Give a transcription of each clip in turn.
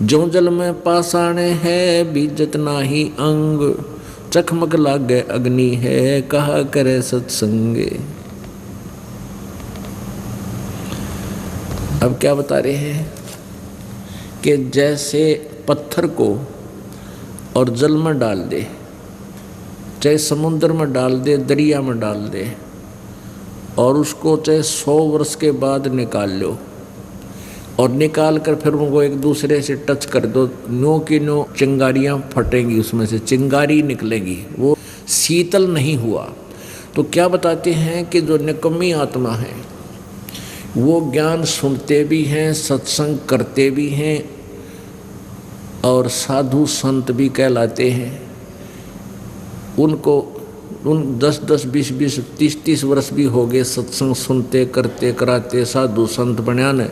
जो जल में पाषाणे है बीजत नाही अंग, चकमक लागे अग्नि है कहा करे सत्संगे। अब क्या बता रहे हैं कि जैसे पत्थर को और जल में डाल दे, चाहे समुद्र में डाल दे, दरिया में डाल दे, और उसको चाहे 100 वर्ष के बाद निकाल लो, और निकाल कर फिर उनको एक दूसरे से टच कर दो, नो की नो चिंगारियाँ फटेंगी, उसमें से चिंगारी निकलेगी, वो शीतल नहीं हुआ। तो क्या बताते हैं कि जो निकम्मी आत्मा है वो ज्ञान सुनते भी हैं, सत्संग करते भी हैं, और साधु संत भी कहलाते हैं। उनको 10-10, 20-20, 30-30 वर्ष भी हो गए सत्संग सुनते करते कराते, साधु संत बनियान,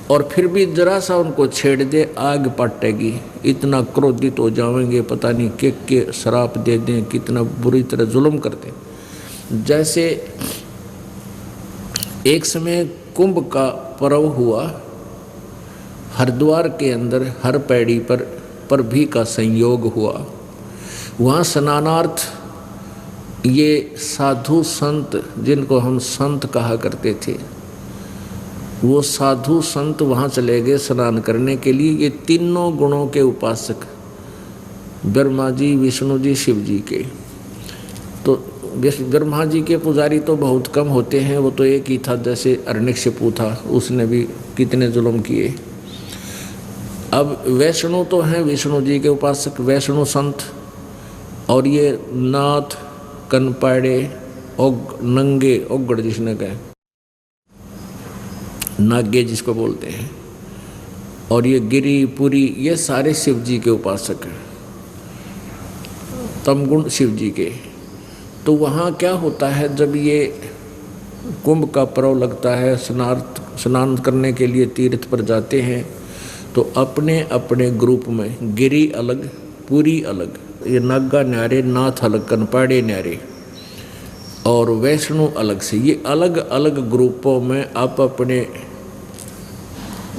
और फिर भी जरा सा उनको छेड़ दे आग पटेगी, इतना क्रोधित हो जाएंगे, पता नहीं के शराप दे दें, कितना बुरी तरह जुल्म कर दें। जैसे एक समय कुंभ का पर्व हुआ, हरिद्वार के अंदर हर पैड़ी पर भी का संयोग हुआ। वहाँ स्नानार्थ ये साधु संत, जिनको हम संत कहा करते थे, वो साधु संत वहाँ चले गए स्नान करने के लिए। ये तीनों गुणों के उपासक, ब्रह्मा जी, विष्णु जी, शिव जी के। तो ब्रह्मा जी के पुजारी तो बहुत कम होते हैं, वो तो एक ही था, जैसे हिरण्यकशिपु था, उसने भी कितने जुल्म किए। अब वैष्णु तो हैं विष्णु जी के उपासक, वैष्णु संत, और ये नाथ, कनपाड़े, नंगे, ओगड़ जिसने कहे, नागे जिसको बोलते हैं, और ये गिरी पुरी, ये सारे शिव जी के उपासक हैं, तमगुण शिव जी के। तो वहाँ क्या होता है, जब ये कुंभ का पर्व लगता है, स्नान करने के लिए तीर्थ पर जाते हैं, तो अपने अपने ग्रुप में गिरी अलग, पुरी अलग, ये नागा न्यारे, नाथ अलग, कनपाड़े न्यारे, और वैष्णु अलग से, ये अलग अलग ग्रुपों में आप अपने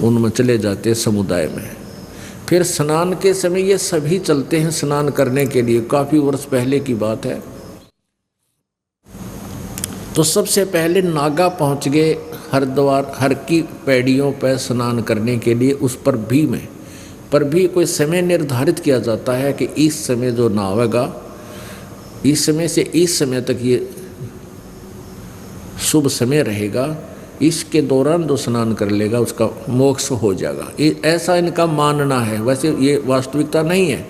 उनमें चले जाते समुदाय में। फिर स्नान के समय ये सभी चलते हैं स्नान करने के लिए, काफ़ी वर्ष पहले की बात है। तो सबसे पहले नागा पहुंच गए हरिद्वार, हर की पैड़ियों पर स्नान करने के लिए। उस पर भी कोई समय निर्धारित किया जाता है कि इस समय जो नहावेगा, इस समय से इस समय तक ये शुभ समय रहेगा, इसके दौरान जो स्नान कर लेगा उसका मोक्ष हो जाएगा, ऐसा इनका मानना है। वैसे ये वास्तविकता नहीं है,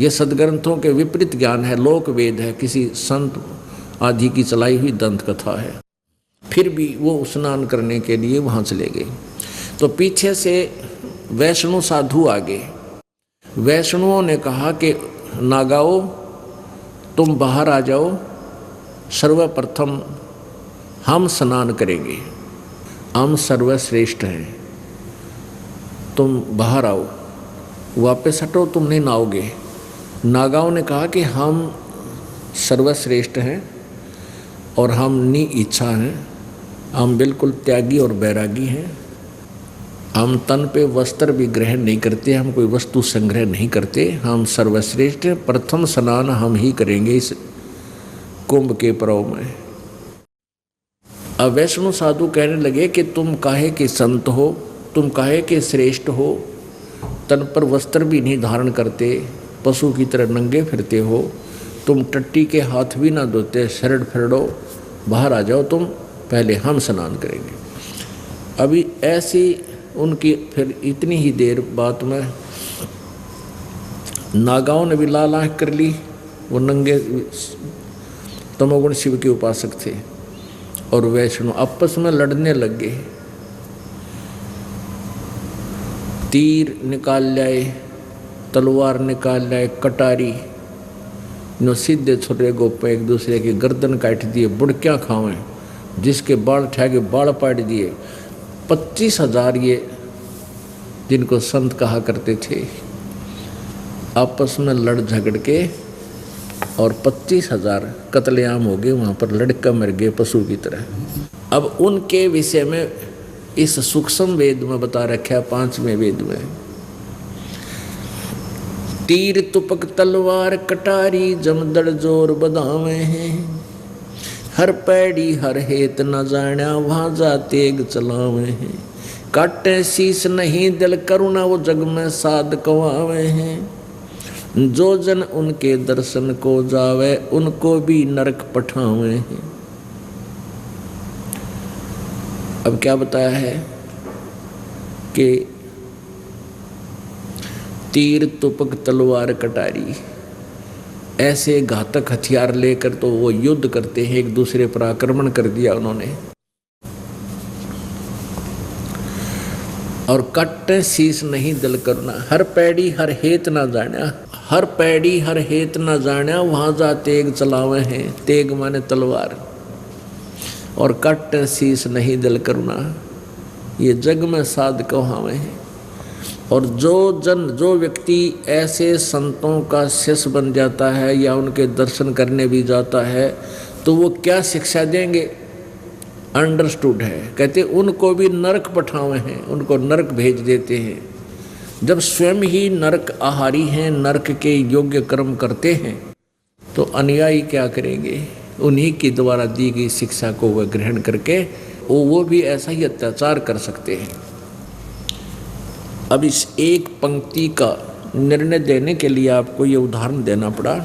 ये सदग्रंथों के विपरीत ज्ञान है, लोक वेद है, किसी संत आदि की चलाई हुई दंत कथा है। फिर भी वो स्नान करने के लिए वहाँ चले गए। तो पीछे से वैष्णु साधु आ गए। वैष्णुओं ने कहा कि नागाओ तुम बाहर आ जाओ, सर्वप्रथम हम स्नान करेंगे, हम सर्वश्रेष्ठ हैं, तुम बाहर आओ, वापस हटो, तुम नहीं नहाओगे। नागाओं ने कहा कि हम सर्वश्रेष्ठ हैं और हम नि इच्छा हैं, हम बिल्कुल त्यागी और बैरागी हैं, हम तन पे वस्त्र भी ग्रहण नहीं करते, हम कोई वस्तु संग्रह नहीं करते, हम सर्वश्रेष्ठ हैं, प्रथम स्नान हम ही करेंगे इस कुंभ के पर्व में। अब वैष्णु साधु कहने लगे कि तुम काहे के संत हो, तुम काहे के श्रेष्ठ हो, तन पर वस्त्र भी नहीं धारण करते, पशु की तरह नंगे फिरते हो, तुम टट्टी के हाथ भी ना धोते, शरण फिरड़ो, बाहर आ जाओ तुम, पहले हम स्नान करेंगे। अभी ऐसी उनकी फिर इतनी ही देर बात में नागाओं ने भी लाल आँख कर ली। वो नंगे तमोगुण शिव के उपासक थे और वैष्णु आपस में लड़ने लग गए। तीर निकाल लाए, तलवार निकाल लाए, कटारी नो सीधे छुरे गोपे एक दूसरे की गर्दन काट दिए, बुड़क्याँ खावें, जिसके बाल ठेगे बाल पाट दिए। 25,000 ये जिनको संत कहा करते थे आपस में लड़ झगड़ के, और 25,000 कत्लेआम हो गए, वहाँ पर लड़का मर गए पशु की तरह। अब उनके विषय में इस सूक्ष्म वेद में बता रखा है, 5वें वेद में, तीर तुपक तलवार कटारी जमदड़ जोर बधावे हैं। हर पैड़ी हर हेत न जाण्या वहाँ जा तेग चलावे हैं। काटे शीस नहीं दिल करुणा वो जग में साध कवावे हैं। जो जन उनके दर्शन को जावे उनको भी नरक पठावे हैं। अब क्या बताया है कि तीर तुपक तलवार कटारी, ऐसे घातक हथियार लेकर तो वो युद्ध करते हैं, एक दूसरे पर आक्रमण कर दिया उन्होंने। और कट्टे शीस नहीं दिल करुणा, हर पैड़ी हर हेत ना जाण्या, हर पैड़ी हर हेत ना जाण्या वहाँ जा तेग चलावे हैं। तेग माने तलवार। और कट्टे शीस नहीं दिल करुणा, ये जग में साध कहावे हैं। और जो व्यक्ति ऐसे संतों का शिष्य बन जाता है या उनके दर्शन करने भी जाता है तो वो क्या शिक्षा देंगे, अंडरस्टूड है। कहते उनको भी नरक पठावे हैं, उनको नरक भेज देते हैं। जब स्वयं ही नरक आहारी हैं, नरक के योग्य कर्म करते हैं, तो अनुयायी क्या करेंगे? उन्हीं के द्वारा दी गई शिक्षा को वह ग्रहण करके वो भी ऐसा ही अत्याचार कर सकते हैं। अब इस एक पंक्ति का निर्णय देने के लिए आपको ये उदाहरण देना पड़ा।